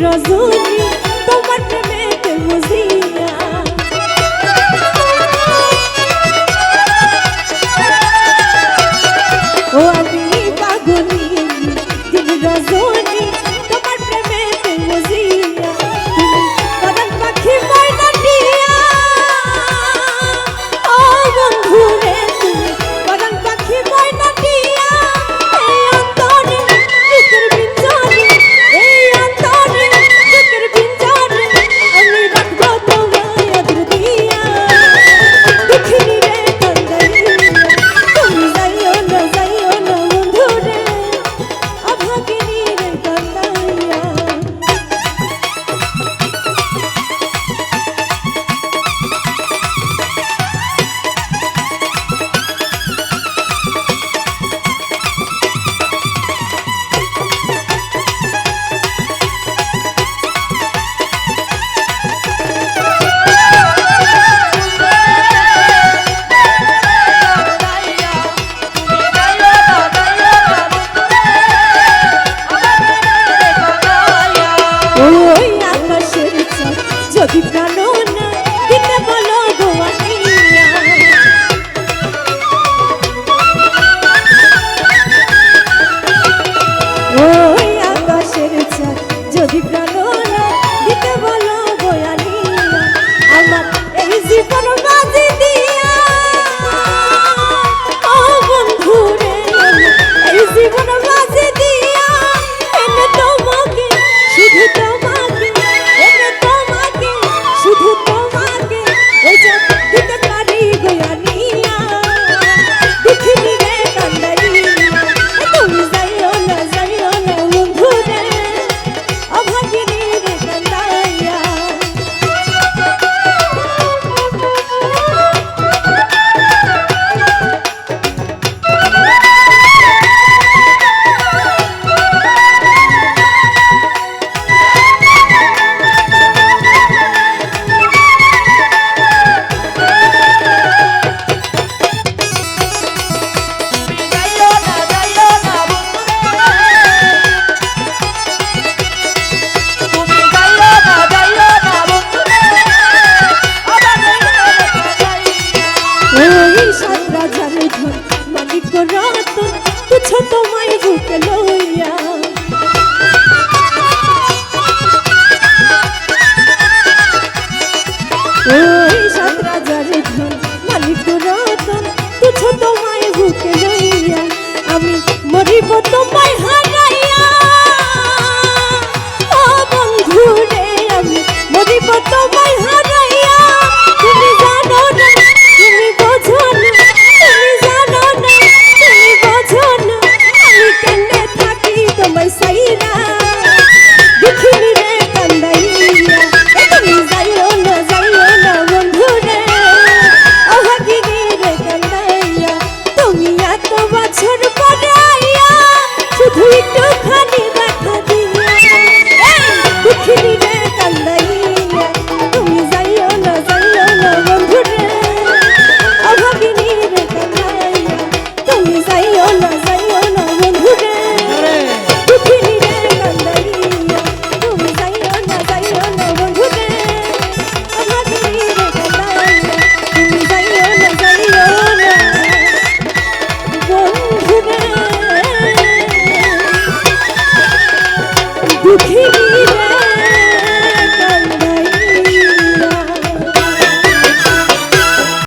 রজনী তোমার প্রেমেতে বুঝিয়া ও আমি পাগলি দিন রজনী তোমার প্রেমেতে বুঝিয়া তুমি পরাণ পাখি ময়না টিয়া ও বন্ধু রে তুমি পরাণ পাখি ময়না টিয়া এই অন্তরে বুকের ভিতরে এই অন্তরে বুকের ভিতরে আমি রাখবো তোমায় আদর দিয়া দেখিনি রে কান্দাইয়া তুমি যাইও না বন্ধু রে অভাগিনী রে কান্দাইয়া ওই আকাশের চাঁদ যদি প্রাণ